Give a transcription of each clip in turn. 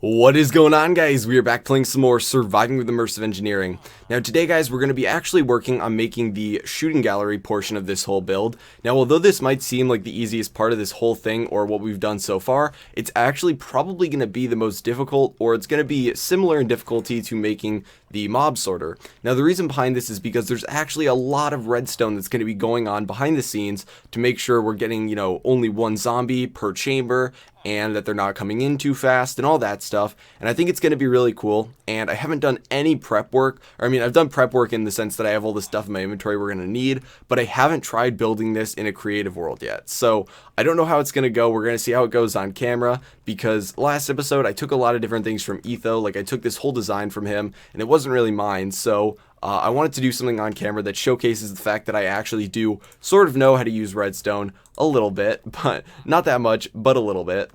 What is going on, guys? We are back playing some more Surviving with Immersive Engineering. Now today, guys, we're going to be actually working on making the shooting gallery portion of this whole build. Now, although this might seem like the easiest part of this whole thing or what we've done so far, it's actually probably going to be the most difficult, or it's going to be similar in difficulty to making the mob sorter. Now, the reason behind this is because there's actually a lot of redstone that's going to be going on behind the scenes to make sure we're getting, only one zombie per chamber, and that they're not coming in too fast and all that stuff. And I think it's going to be really cool. And I haven't done any prep work. I've done prep work in the sense that I have all this stuff in my inventory we're going to need, but I haven't tried building this in a creative world yet. So I don't know how it's going to go. We're going to see how it goes on camera, because last episode I took a lot of different things from Etho. Like, I took this whole design from him and it wasn't really mine. So I wanted to do something on camera that showcases the fact that I actually do sort of know how to use redstone a little bit, but not that much, but a little bit.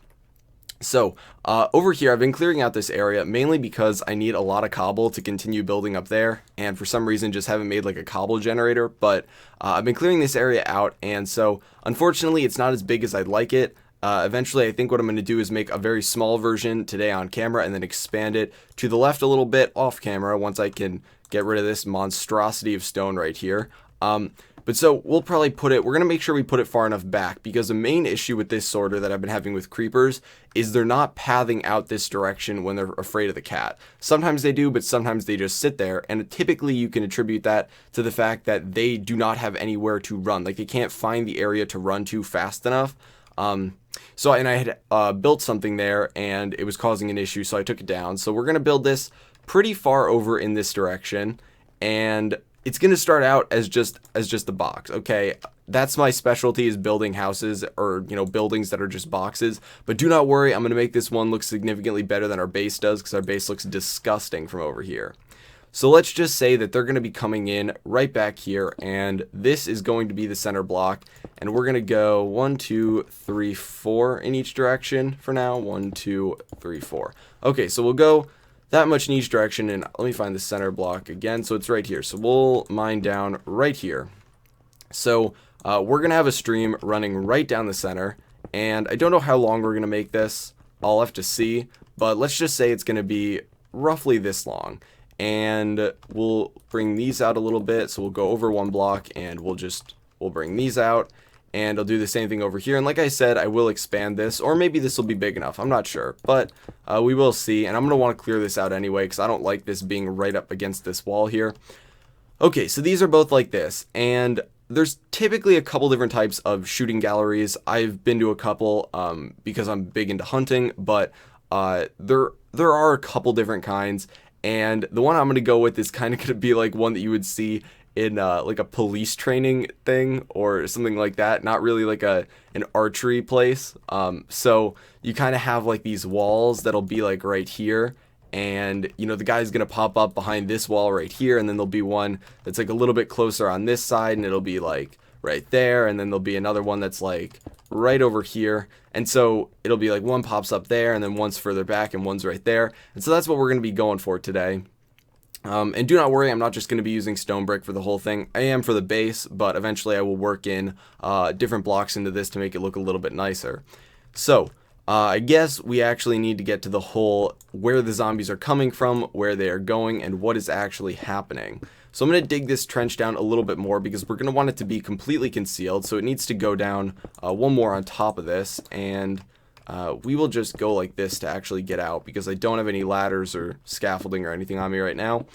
So over here, I've been clearing out this area mainly because I need a lot of cobble to continue building up there, and for some reason just haven't made like a cobble generator, but I've been clearing this area out, and so unfortunately it's not as big as I'd like it. Eventually, I think what I'm going to do is make a very small version today on camera and then expand it to the left a little bit off camera once I can get rid of this monstrosity of stone right here. But so we'll probably we're going to make sure we put it far enough back, because the main issue with this sorter that I've been having with creepers is they're not pathing out this direction when they're afraid of the cat. Sometimes they do, but sometimes they just sit there, and typically you can attribute that to the fact that they do not have anywhere to run. Like, they can't find the area to run to fast enough. And I had built something there and it was causing an issue, so I took it down. So we're going to build this pretty far over in this direction, and it's going to start out as just a box. Okay, that's my specialty, is building houses, or buildings that are just boxes. But do not worry, I'm going to make this one look significantly better than our base does, because our base looks disgusting from over here. So let's just say that they're going to be coming in right back here, and this is going to be the center block, and we're going to go 1, 2, 3, 4 in each direction for now. 1, 2, 3, 4. Okay, so we'll go that much in each direction, and let me find the center block again. So it's right here. So we'll mine down right here. So we're going to have a stream running right down the center, and I don't know how long we're going to make this. I'll have to see, but let's just say it's going to be roughly this long. And we'll bring these out a little bit. So we'll go over one block, and we'll bring these out, and I'll do the same thing over here. And like I said, I will expand this, or maybe this will be big enough. I'm not sure, but we will see. And I'm going to want to clear this out anyway, because I don't like this being right up against this wall here. Okay, so these are both like this, and there's typically a couple different types of shooting galleries. I've been to a couple because I'm big into hunting, but there are a couple different kinds. And the one I'm going to go with is kind of going to be like one that you would see in like a police training thing or something like that. Not really like an archery place. So you kind of have like these walls that'll be like right here. And, the guy's going to pop up behind this wall right here. And then there'll be one that's like a little bit closer on this side. And it'll be like right there. And then there'll be another one that's like right over here. And so it'll be like one pops up there, and then one's further back, and one's right there. And so that's what we're going to be going for today. And do not worry, I'm not just going to be using stone brick for the whole thing. I am for the base, but eventually I will work in different blocks into this to make it look a little bit nicer. So I guess we actually need to get to the whole where the zombies are coming from, where they are going, and what is actually happening. So I'm going to dig this trench down a little bit more, because we're going to want it to be completely concealed. So it needs to go down one more on top of this, and we will just go like this to actually get out, because I don't have any ladders or scaffolding or anything on me right now.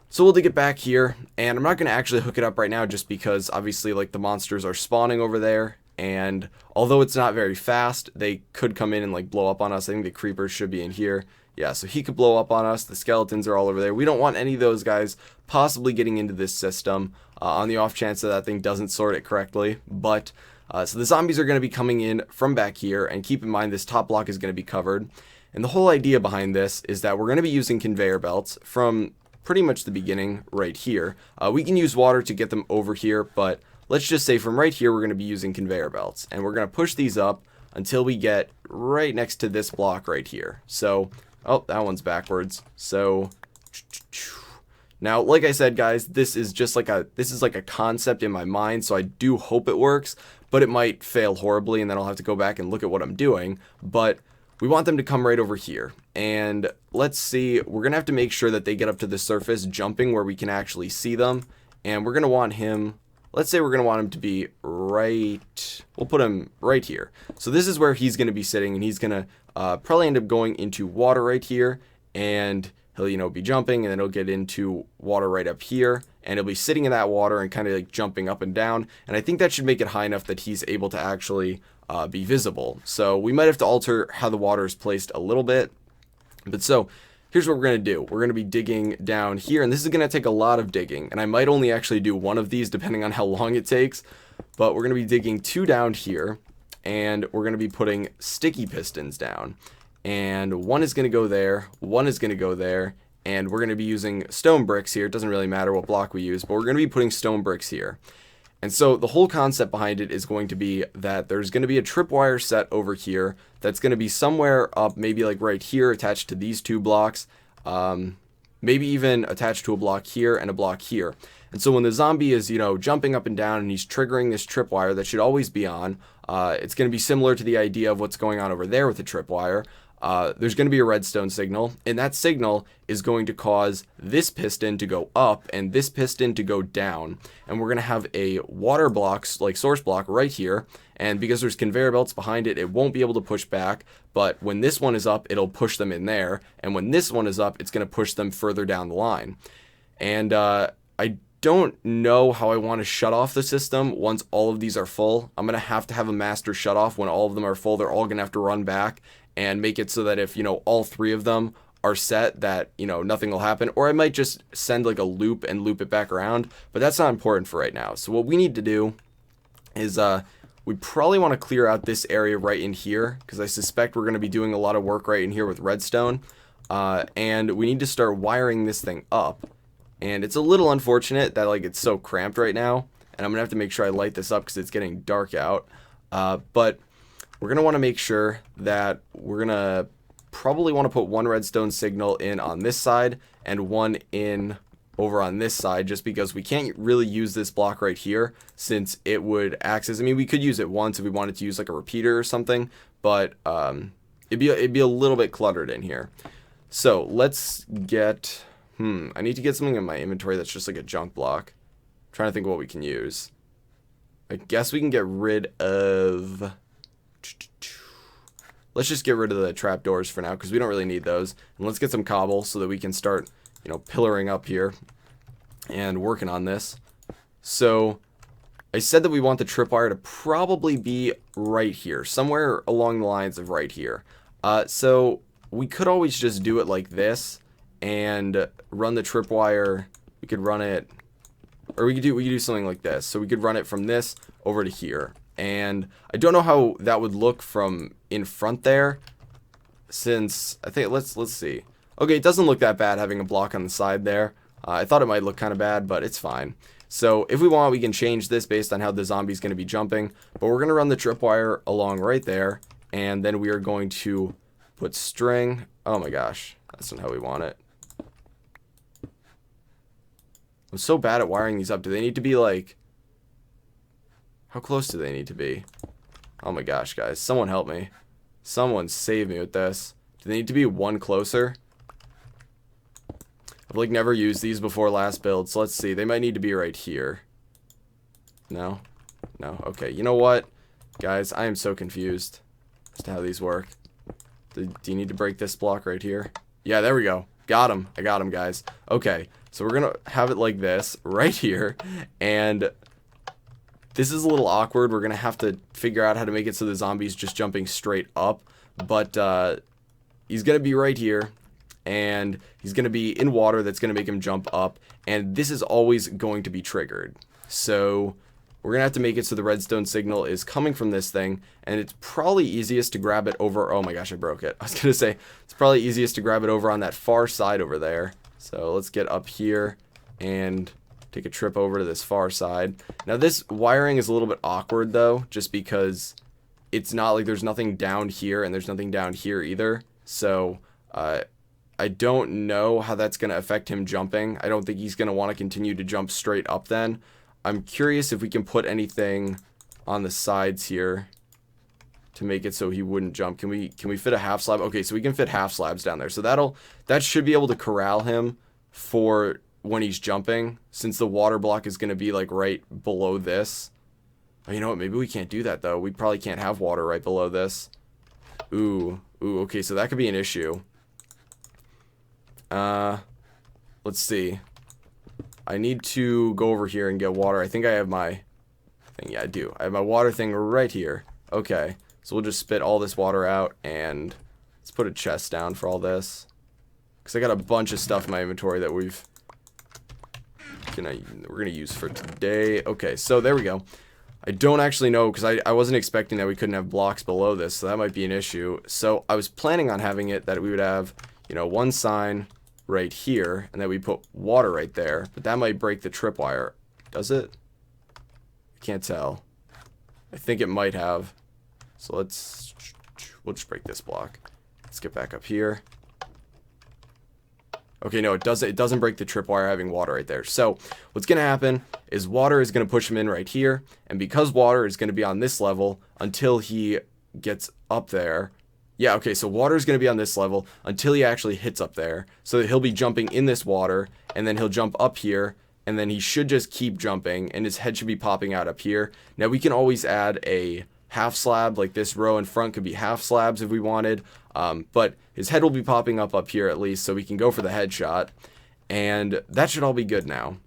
So we'll dig it back here, and I'm not going to actually hook it up right now, just because obviously like the monsters are spawning over there. And although it's not very fast, they could come in and like blow up on us. I think the creepers should be in here. Yeah, so he could blow up on us. The skeletons are all over there. We don't want any of those guys possibly getting into this system on the off chance that thing doesn't sort it correctly. But so the zombies are going to be coming in from back here, and keep in mind this top block is going to be covered. And the whole idea behind this is that we're going to be using conveyor belts from pretty much the beginning right here. We can use water to get them over here, but let's just say from right here we're going to be using conveyor belts, and we're going to push these up until we get right next to this block right here. So oh, that one's backwards. So now, like I said, guys, this is like a concept in my mind, so I do hope it works, but it might fail horribly, and then I'll have to go back and look at what I'm doing. But we want them to come right over here. And let's see, we're going to have to make sure that they get up to the surface jumping where we can actually see them. And we're going to want him, let's say we're going to want him to be right, we'll put him right here. So this is where he's going to be sitting, and he's going to probably end up going into water right here, and he'll, you know, be jumping, and then he'll get into water right up here, and he'll be sitting in that water and kind of like jumping up and down. And I think that should make it high enough that he's able to actually be visible. So we might have to alter how the water is placed a little bit. But so here's what we're going to do. We're going to be digging down here, and this is going to take a lot of digging, and I might only actually do one of these depending on how long it takes. But we're going to be digging 2 down here, and we're going to be putting sticky pistons down. And one is going to go there, one is going to go there, and we're going to be using stone bricks here. It doesn't really matter what block we use, but we're going to be putting stone bricks here. And so the whole concept behind it is going to be that there's going to be a tripwire set over here that's going to be somewhere up, maybe like right here, attached to these 2 blocks, maybe even attached to a block here and a block here. And so when the zombie is, you know, jumping up and down and he's triggering this tripwire that should always be on, it's going to be similar to the idea of what's going on over there with the tripwire. There's going to be a redstone signal, and that signal is going to cause this piston to go up and this piston to go down. And we're going to have a water block, like source block right here. And because there's conveyor belts behind it, it won't be able to push back. But when this one is up, it'll push them in there. And when this one is up, it's going to push them further down the line. And I don't know how I want to shut off the system once all of these are full. I'm going to have a master shut off when all of them are full. They're all going to have to run back and make it so that if, you know, all 3 of them are set, that, you know, nothing will happen. Or I might just send like a loop and loop it back around, but that's not important for right now. So what we need to do is we probably want to clear out this area right in here, because I suspect we're going to be doing a lot of work right in here with redstone. And we need to start wiring this thing up. And it's a little unfortunate that like it's so cramped right now, and I'm gonna have to make sure I light this up because it's getting dark out. But we're gonna want to make sure that we're gonna probably want to put 1 redstone signal in on this side and 1 in over on this side, just because we can't really use this block right here, since it would act as, I mean, we could use it once if we wanted to use like a repeater or something, but it'd be a little bit cluttered in here. So let's get, I need to get something in my inventory that's just like a junk block. I'm trying to think of what we can use. I guess we can get rid of, let's just get rid of the trapdoors for now, because we don't really need those. And let's get some cobble so that we can start, you know, pillaring up here and working on this. So I said that we want the tripwire to probably be right here, somewhere along the lines of right here. So we could always just do it like this and run the tripwire. We could run it, or we could do something like this. So we could run it from this over to here. And I don't know how that would look from in front there, since I think, let's see. Okay, it doesn't look that bad having a block on the side there. I thought it might look kind of bad, but it's fine. So if we want, we can change this based on how the zombie's going to be jumping. But we're going to run the tripwire along right there, and then we are going to put string. Oh my gosh, that's not how we want it. I'm so bad at wiring these up. Do they need to be like, how close do they need to be? Oh my gosh, guys, someone help me. Someone save me with this. Do they need to be 1 closer? I've like never used these before last build, so let's see. They might need to be right here. No? No? Okay, you know what? Guys, I am so confused as to how these work. Do you need to break this block right here? Yeah, there we go. Got him. I got him, guys. Okay, so we're going to have it like this right here, and this is a little awkward. We're going to have to figure out how to make it so the zombie's just jumping straight up, but he's going to be right here, and he's going to be in water that's going to make him jump up, and this is always going to be triggered. So we're going to have to make it so the redstone signal is coming from this thing, and it's probably easiest to grab it over, oh my gosh, I broke it. I was going to say, it's probably easiest to grab it over on that far side over there. So let's get up here and take a trip over to this far side. Now this wiring is a little bit awkward though, just because it's not like there's nothing down here and there's nothing down here either. So I don't know how that's going to affect him jumping. I don't think he's going to want to continue to jump straight up then. I'm curious if we can put anything on the sides here to make it so he wouldn't jump. Can we fit a half slab? Okay, so we can fit half slabs down there. So that should be able to corral him for when he's jumping, since the water block is going to be like right below this. Oh, you know what? Maybe we can't do that though. We probably can't have water right below this. Ooh, okay, so that could be an issue. Let's see. I need to go over here and get water. I think I have my thing. Yeah, I do. I have my water thing right here. Okay, so we'll just spit all this water out, and let's put a chest down for all this, because I got a bunch of stuff in my inventory that we're gonna use for today. Okay, so there we go. I don't actually know, because I wasn't expecting that we couldn't have blocks below this, so that might be an issue. So I was planning on having it that we would have, you know, one sign right here, and then we put water right there, but that might break the tripwire. Does it? I can't tell. I think it might have. So we'll just break this block. Let's get back up here. Okay, no, it doesn't break the tripwire having water right there. So what's going to happen is water is going to push him in right here, and because water is going to be on this level until he gets up there. Yeah, okay, so water is going to be on this level until he actually hits up there, so that he'll be jumping in this water, and then he'll jump up here, and then he should just keep jumping, and his head should be popping out up here. Now we can always add a half slab, like this row in front could be half slabs if we wanted, but his head will be popping up here at least, so we can go for the headshot, and that should all be good now.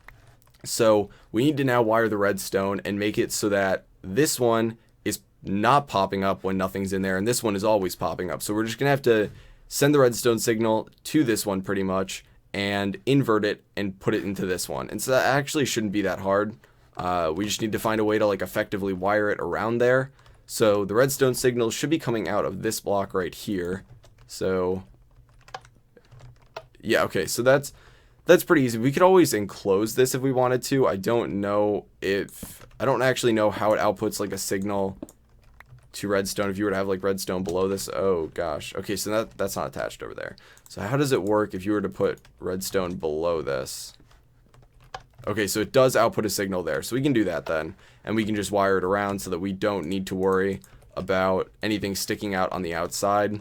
So we need to now wire the redstone and make it so that this one is not popping up when nothing's in there, and this one is always popping up. So we're just gonna have to send the redstone signal to this one pretty much, and invert it and put it into this one. And so that actually shouldn't be that hard. We just need to find a way to like effectively wire it around there. So the redstone signal should be coming out of this block right here. So yeah, okay, so that's pretty easy. We could always enclose this if we wanted to. I don't actually know how it outputs like a signal to redstone if you were to have like redstone below this. Oh gosh. Okay, so that's not attached over there. So how does it work if you were to put redstone below this? Okay, so it does output a signal there. So we can do that then, and we can just wire it around so that we don't need to worry about anything sticking out on the outside.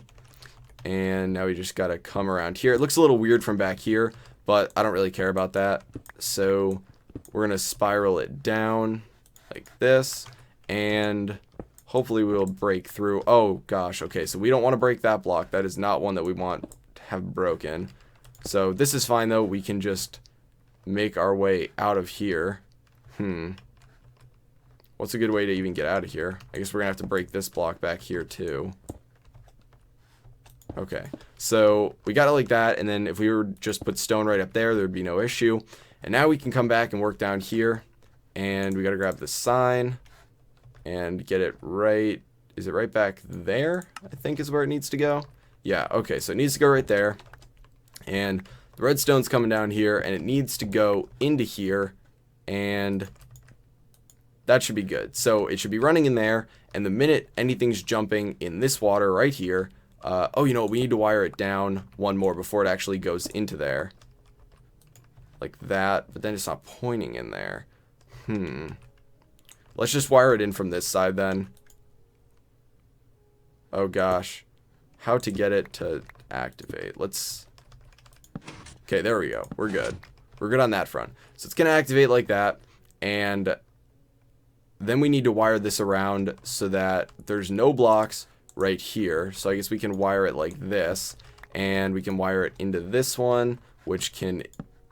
And now we just gotta come around here. It looks a little weird from back here, but I don't really care about that. So we're gonna spiral it down like this, and hopefully we'll break through. Oh gosh, okay, so we don't want to break that block. That is not one that we want to have broken. So this is fine though. We can just make our way out of here. What's a good way to even get out of here? I guess we're gonna have to break this block back here too. Okay, so we got it like that, and then if we were just put stone right up there, there'd be no issue. And now we can come back and work down here, and we gotta grab the sign and get it right. Is it right back there? I think is where it needs to go. Yeah, okay, so it needs to go right there, and the redstone's coming down here, and it needs to go into here, and that should be good. So it should be running in there, and the minute anything's jumping in this water right here, oh, you know, we need to wire it down one more before it actually goes into there. Like that, but then it's not pointing in there. Let's just wire it in from this side then. Oh gosh. How to get it to activate. Okay, there we go. We're good. We're good on that front. So it's going to activate like that, and then we need to wire this around so that there's no blocks right here. So I guess we can wire it like this, and we can wire it into this one, which can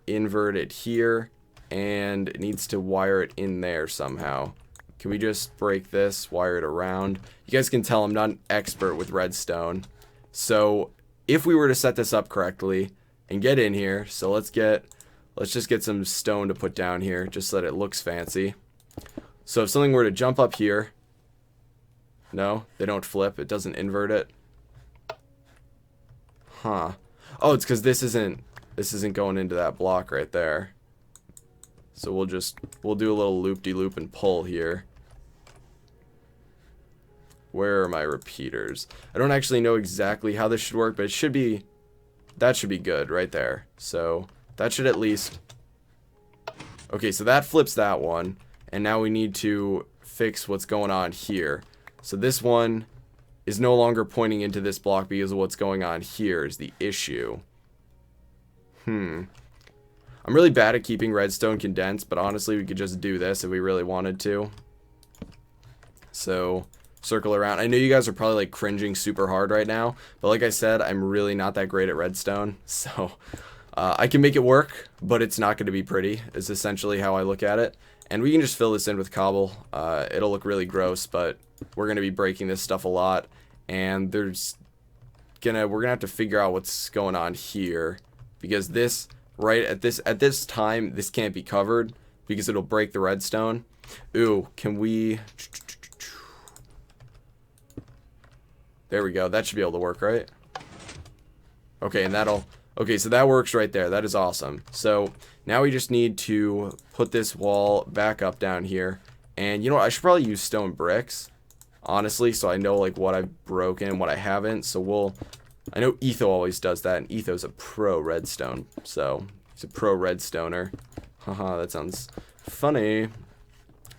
invert it here, and it needs to wire it in there somehow. Can we just break this, wire it around? You guys can tell I'm not an expert with redstone. So if we were to set this up correctly and get in here, so let's just get some stone to put down here just so that it looks fancy. So if something were to jump up here, no, they don't flip. It doesn't invert it. Huh. Oh, it's because this isn't going into that block right there. So we'll do a little loop-de-loop and pull here. Where are my repeaters? I don't actually know exactly how this should work, but that should be good right there. So that should at least. Okay, so that flips that one, and now we need to fix what's going on here. So this one is no longer pointing into this block because of what's going on here is the issue. I'm really bad at keeping redstone condensed, but honestly we could just do this if we really wanted to. So circle around. I know you guys are probably like cringing super hard right now, but like I said, I'm really not that great at redstone, so I can make it work, but it's not going to be pretty, is essentially how I look at it. And we can just fill this in with cobble. It'll look really gross, but we're going to be breaking this stuff a lot, and we're gonna have to figure out what's going on here, because this at this time this can't be covered because it'll break the redstone. Ooh, can we? There we go. That should be able to work, right? Okay, and okay, so that works right there. That is awesome. So now we just need to put this wall back up down here. And you know what? I should probably use stone bricks, honestly, so I know like what I've broken and what I haven't. So I know Etho always does that, and Etho's a pro redstone. So he's a pro redstoner. Haha, that sounds funny.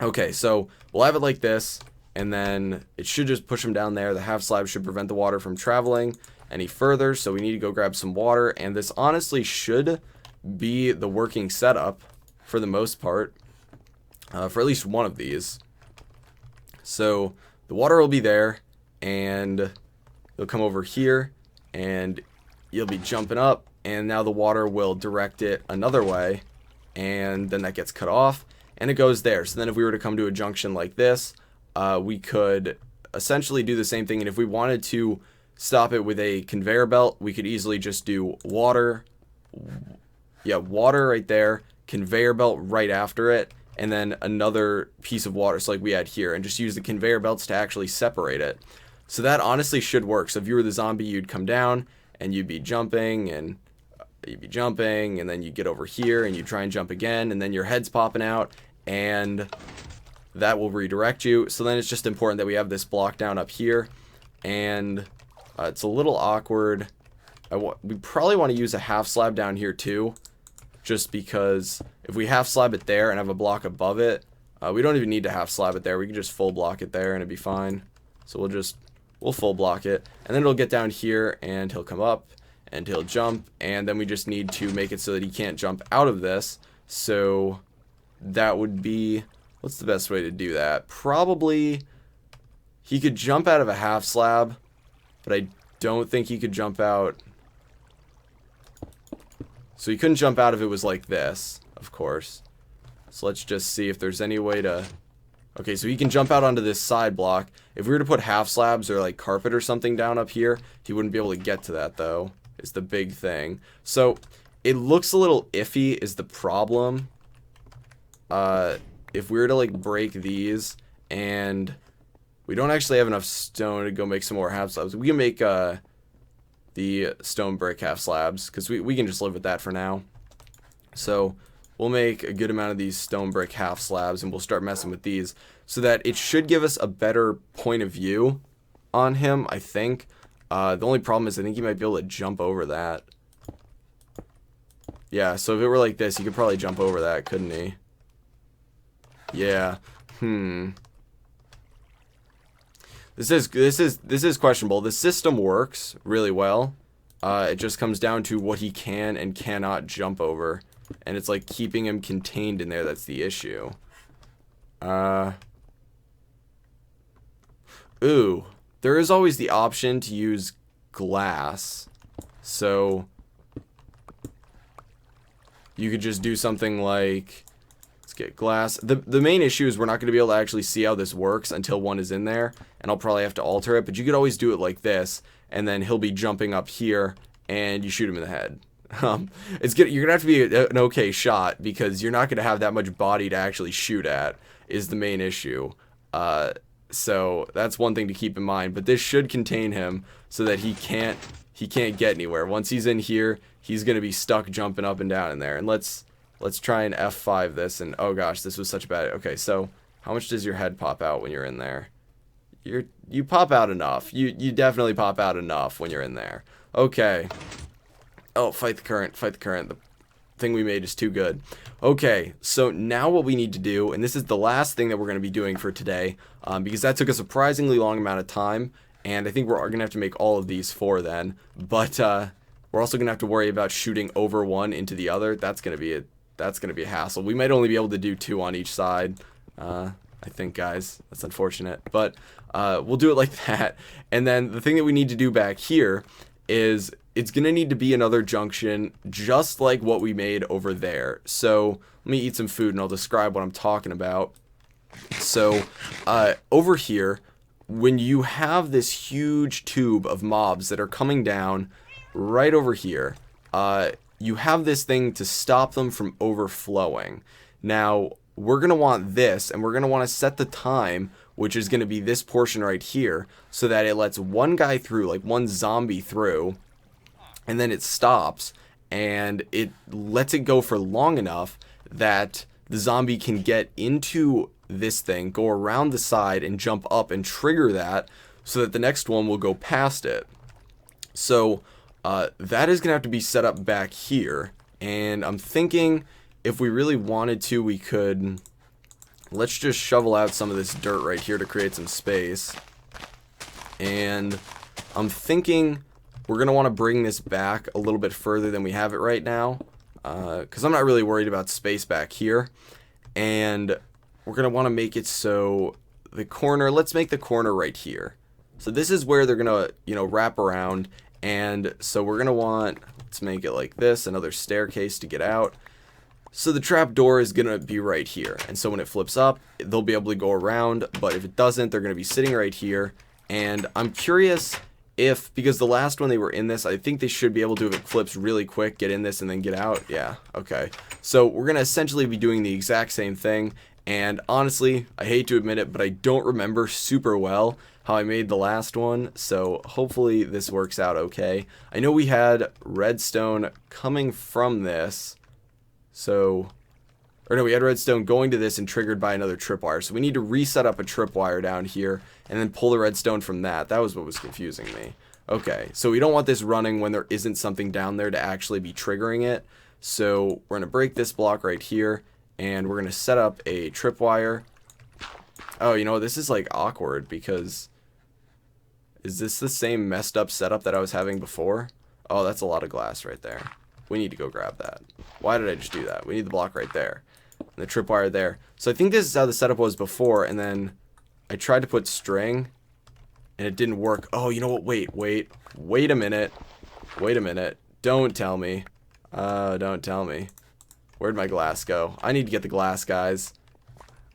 Okay, so we'll have it like this, and then it should just push them down there. The half slab should prevent the water from traveling any further, so we need to go grab some water, and this honestly should be the working setup for the most part, for at least one of these. So the water will be there, and you'll come over here, and you'll be jumping up, and now the water will direct it another way, and then that gets cut off, and it goes there. So then if we were to come to a junction like this, we could essentially do the same thing, and if we wanted to stop it with a conveyor belt, we could easily just do water right there, conveyor belt right after it, and then another piece of water, so like we had here, and just use the conveyor belts to actually separate it. So that honestly should work. So if you were the zombie, you'd come down and you'd be jumping, and then you get over here and you try and jump again, and then your head's popping out, and that will redirect you. So then it's just important that we have this block down up here, and it's a little awkward. We probably want to use a half slab down here too, just because if we half slab it there and have a block above it, we don't even need to half slab it there. We can just full block it there and it'd be fine. So we'll full block it, and then it'll get down here and he'll come up and he'll jump, and then we just need to make it so that he can't jump out of this. So that would be, what's the best way to do that? Probably he could jump out of a half slab, but I don't think he could jump out. So he couldn't jump out if it was like this, of course. So let's just see if there's any way to... Okay, so he can jump out onto this side block. If we were to put half slabs or like carpet or something down up here, he wouldn't be able to get to that though, is the big thing. So it looks a little iffy is the problem. If we were to like break these, and we don't actually have enough stone to go make some more half slabs. We can make the stone brick half slabs, because we can just live with that for now. So we'll make a good amount of these stone brick half slabs, and we'll start messing with these so that it should give us a better point of view on him, I think. The only problem is I think he might be able to jump over that. Yeah, so if it were like this, he could probably jump over that, couldn't he? Yeah. This is questionable. The system works really well. It just comes down to what he can and cannot jump over, and it's like keeping him contained in there that's the issue. Ooh, there is always the option to use glass, so you could just do something like, let's get glass. The main issue is we're not going to be able to actually see how this works until one is in there, and I'll probably have to alter it, but you could always do it like this, and then he'll be jumping up here, and you shoot him in the head. You're gonna have to be an okay shot, because you're not gonna have that much body to actually shoot at, is the main issue. So that's one thing to keep in mind, but this should contain him so that he can't get anywhere. Once he's in here, he's gonna be stuck jumping up and down in there. And let's try and F5 this, and oh gosh, this was such a bad... Okay, so how much does your head pop out when you're in there? You pop out enough. You definitely pop out enough when you're in there. Okay. Oh, fight the current. Fight the current. The thing we made is too good. Okay, so now what we need to do, and this is the last thing that we're going to be doing for today, because that took a surprisingly long amount of time, and I think we're going to have to make all of these 4 then, but we're also going to have to worry about shooting over one into the other. That's going to be a hassle. We might only be able to do 2 on each side, I think, guys. That's unfortunate, but we'll do it like that. And then the thing that we need to do back here is it's going to need to be another junction just like what we made over there. So let me eat some food and I'll describe what I'm talking about. So over here, when you have this huge tube of mobs that are coming down right over here, you have this thing to stop them from overflowing. Now, we're going to want this, and we're going to want to set the time, which is going to be this portion right here, so that it lets one guy through, like one zombie through, and then it stops, and it lets it go for long enough that the zombie can get into this thing, go around the side, and jump up and trigger that, so that the next one will go past it. So that is going to have to be set up back here, and I'm thinking if we really wanted to, we could, let's just shovel out some of this dirt right here to create some space. And I'm thinking we're going to want to bring this back a little bit further than we have it right now, because I'm not really worried about space back here. And we're going to want to make it so the corner, let's make the corner right here. So this is where they're going to, wrap around. And so we're going to want, let's make it like this, another staircase to get out. So the trap door is going to be right here. And so when it flips up, they'll be able to go around. But if it doesn't, they're going to be sitting right here. And I'm curious if, because the last one they were in this, I think they should be able to, if it flips really quick, get in this and then get out. Yeah, okay. So we're going to essentially be doing the exact same thing. And honestly, I hate to admit it, but I don't remember super well how I made the last one. So hopefully this works out okay. I know we had redstone coming from this. So, or no, we had redstone going to this and triggered by another tripwire. So we need to reset up a tripwire down here and then pull the redstone from that. That was what was confusing me. Okay, so we don't want this running when there isn't something down there to actually be triggering it. So we're going to break this block right here and we're going to set up a tripwire. Oh, you know, this is like awkward because is this the same messed up setup that I was having before? Oh, that's a lot of glass right there. We need to go grab that. Why did I just do that? We need the block right there. And the tripwire there. So I think this is how the setup was before, and then I tried to put string, and it didn't work. Oh, you know what? Wait a minute. Wait a minute. Don't tell me. Don't tell me. Where'd my glass go? I need to get the glass, guys.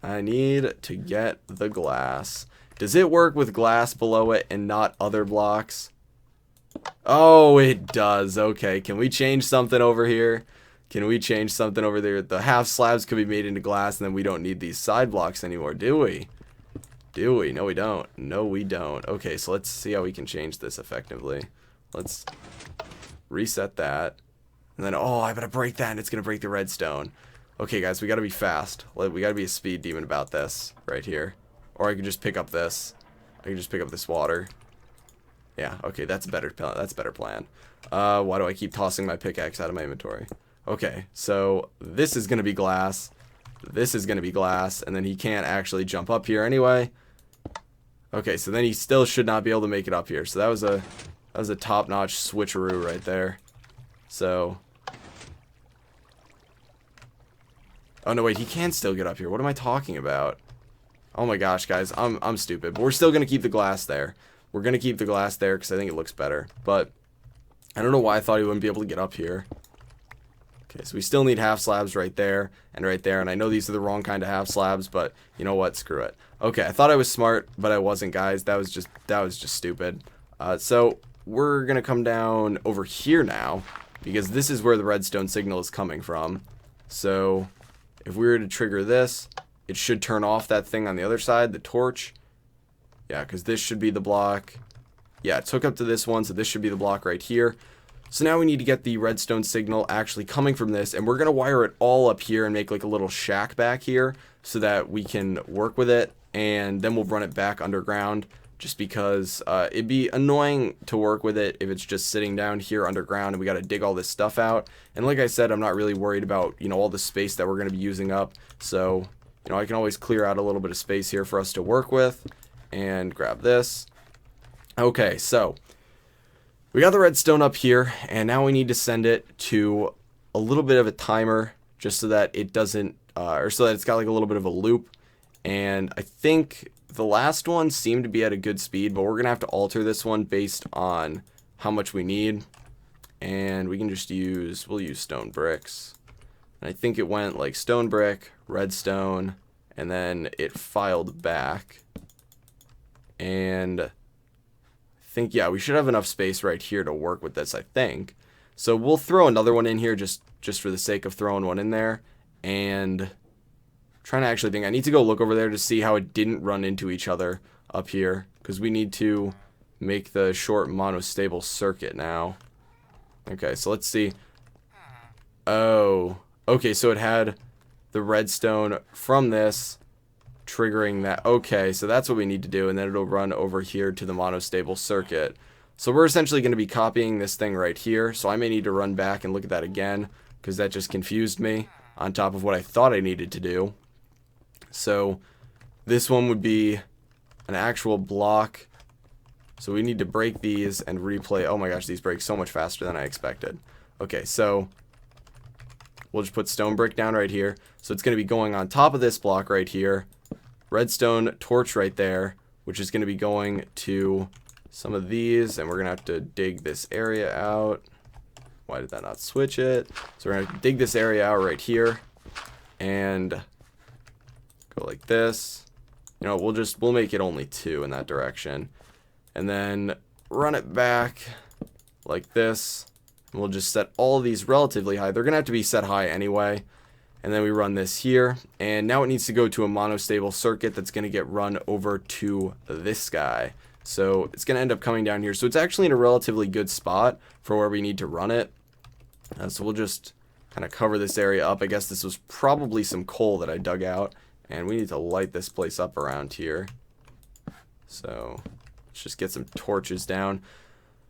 I need to get the glass. Does it work with glass below it and not other blocks? Oh, it does. Okay, can we change something over here? Can we change something over there? The half slabs could be made into glass, and then we don't need these side blocks anymore, do we? Do we? No, we don't. No, we don't. Okay, so let's see how we can change this effectively. Let's reset that. And then, oh, I gotta break that, and it's gonna break the redstone. Okay, guys, we gotta be fast. We gotta be a speed demon about this right here. Or I could just pick up this. I can just pick up this water. Yeah, okay, that's a better plan. Why do I keep tossing my pickaxe out of my inventory? Okay, so this is gonna be glass. This is gonna be glass, and then he can't actually jump up here anyway. Okay, so then he still should not be able to make it up here. So that was a top-notch switcheroo right there. So, oh no, wait, he can still get up here. What am I talking about? Oh my gosh, guys, I'm stupid. But we're still gonna keep the glass there. We're going to keep the glass there because I think it looks better. But I don't know why I thought he wouldn't be able to get up here. Okay, so we still need half slabs right there and right there. And I know these are the wrong kind of half slabs, but you know what? Screw it. Okay, I thought I was smart, but I wasn't, guys. That was just stupid. So we're going to come down over here now because this is where the redstone signal is coming from. So if we were to trigger this, it should turn off that thing on the other side, the torch. Yeah, because this should be the block. Yeah, it's hooked up to this one, so this should be the block right here. So now we need to get the redstone signal actually coming from this, and we're going to wire it all up here and make like a little shack back here so that we can work with it, and then we'll run it back underground just because it'd be annoying to work with it if it's just sitting down here underground and we got to dig all this stuff out. And like I said, I'm not really worried about, all the space that we're going to be using up. So, I can always clear out a little bit of space here for us to work with. And grab this. Okay, so we got the redstone up here, and now we need to send it to a little bit of a timer just so that it doesn't, or so that it's got like a little bit of a loop. And I think the last one seemed to be at a good speed, but we're going to have to alter this one based on how much we need. And we can just we'll use stone bricks. And I think it went like stone brick, redstone, and then it filed back. And I think, yeah, we should have enough space right here to work with this, I think. So we'll throw another one in here just for the sake of throwing one in there. And trying to actually think, I need to go look over there to see how it didn't run into each other up here, because we need to make the short monostable circuit now. Okay, so let's see. Oh, okay, so it had the redstone from this triggering that. Okay, so that's what we need to do, and then it'll run over here to the monostable circuit. So we're essentially going to be copying this thing right here, so I may need to run back and look at that again, because that just confused me on top of what I thought I needed to do. So this one would be an actual block. So we need to break these and replay. Oh my gosh, these break so much faster than I expected. Okay, so we'll just put stone brick down right here. So it's going to be going on top of this block right here. Redstone torch right there, which is going to be going to some of these. And we're going to have to dig this area out. Why did that not switch it? So we're going to dig this area out right here. And go like this. You know, we'll make it only 2 in that direction. And then run it back like this. And we'll just set all of these relatively high. They're going to have to be set high anyway. And then we run this here. And now it needs to go to a monostable circuit that's going to get run over to this guy. So it's going to end up coming down here. So it's actually in a relatively good spot for where we need to run it. So we'll just kind of cover this area up. I guess this was probably some coal that I dug out. And we need to light this place up around here. So let's just get some torches down.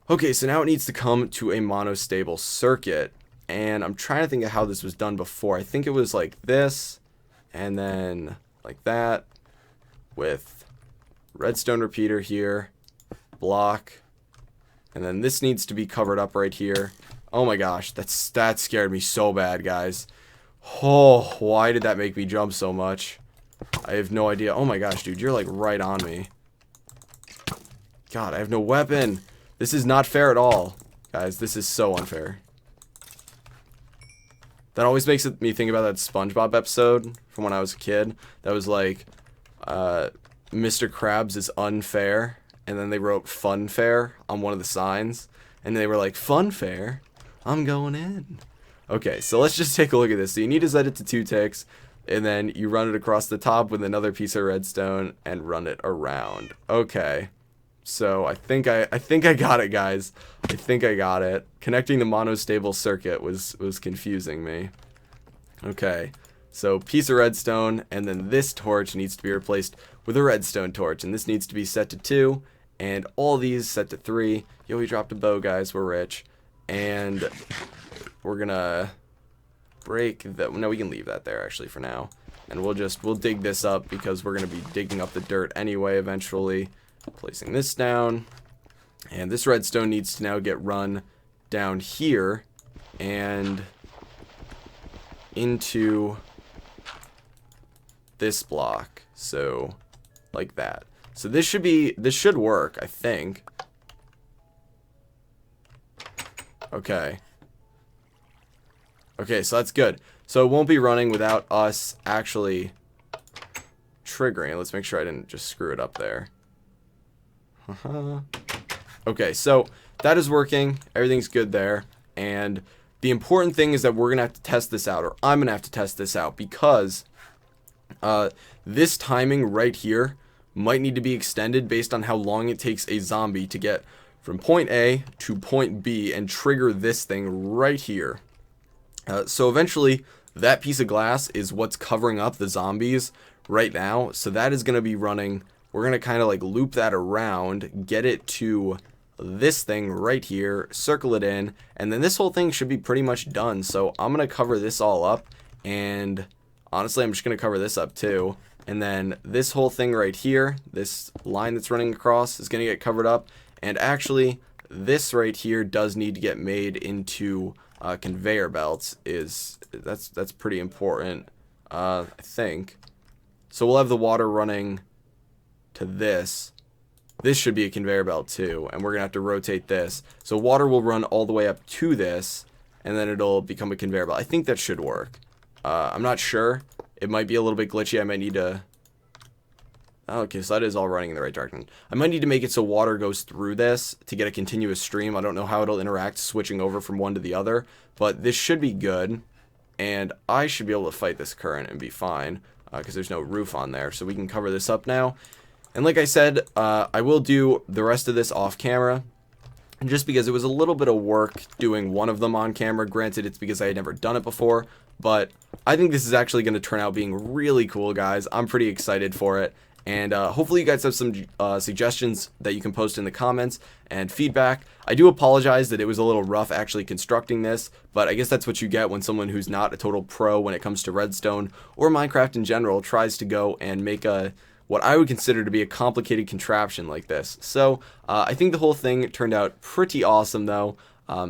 Okay, so now it needs to come to a monostable circuit. And I'm trying to think of how this was done before. I think it was like this, and then like that, with redstone repeater here, block, and then this needs to be covered up right here. Oh my gosh, that scared me so bad, guys. Oh, why did that make me jump so much? I have no idea. Oh my gosh, dude, you're like right on me. God, I have no weapon. This is not fair at all. Guys, this is so unfair. That always makes me think about that SpongeBob episode from when I was a kid. That was like, Mr. Krabs is unfair. And then they wrote fun fair on one of the signs. And they were like, fun fair? I'm going in. Okay, so let's just take a look at this. So you need to set it to 2 ticks. And then you run it across the top with another piece of redstone and run it around. Okay. So I think I got it, guys. I think I got it. Connecting the monostable circuit was confusing me. Okay. So piece of redstone, and then this torch needs to be replaced with a redstone torch, and this needs to be set to 2, and all these set to 3. Yo, we dropped a bow, guys. We're rich. And we're gonna break that. No, we can leave that there actually for now. And we'll dig this up because we're gonna be digging up the dirt anyway eventually. Placing this down, and this redstone needs to now get run down here and into this block, so like that. So this should work, I think. Okay, so that's good. So it won't be running without us actually triggering. Let's make sure I didn't just screw it up there. Okay, so that is working. Everything's good there. And the important thing is that we're going to have to test this out, or I'm going to have to test this out, because this timing right here might need to be extended based on how long it takes a zombie to get from point A to point B and trigger this thing right here. So eventually, that piece of glass is what's covering up the zombies right now. So that is going to be running. We're going to kind of like loop that around, get it to this thing right here, circle it in, and then this whole thing should be pretty much done. So I'm going to cover this all up, and honestly, I'm just going to cover this up too. And then this whole thing right here, this line that's running across, is going to get covered up, And actually, this right here does need to get made into conveyor belts. That's pretty important, I think. So we'll have the water running to this. This should be a conveyor belt too, and we're gonna have to rotate this. So water will run all the way up to this, and then it'll become a conveyor belt. I think that should work. I'm not sure. It might be a little bit glitchy. I might need to... Okay, so that is all running in the right direction. I might need to make it so water goes through this to get a continuous stream. I don't know how it'll interact switching over from one to the other, but this should be good, and I should be able to fight this current and be fine, because there's no roof on there. So we can cover this up now. And like I said, I will do the rest of this off camera, just because it was a little bit of work doing one of them on camera. Granted, it's because I had never done it before, but I think this is actually going to turn out being really cool, guys. I'm pretty excited for it. And hopefully you guys have some suggestions that you can post in the comments and feedback. I do apologize that it was a little rough actually constructing this, but I guess that's what you get when someone who's not a total pro when it comes to redstone or Minecraft in general tries to go and make what I would consider to be a complicated contraption like this. So I think the whole thing turned out pretty awesome though.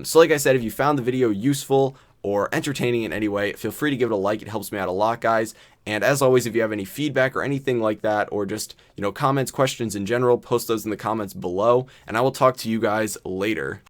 So like I said, if you found the video useful or entertaining in any way, feel free to give it a like. It helps me out a lot, guys. And as always, if you have any feedback or anything like that, or just, comments, questions in general, post those in the comments below, and I will talk to you guys later.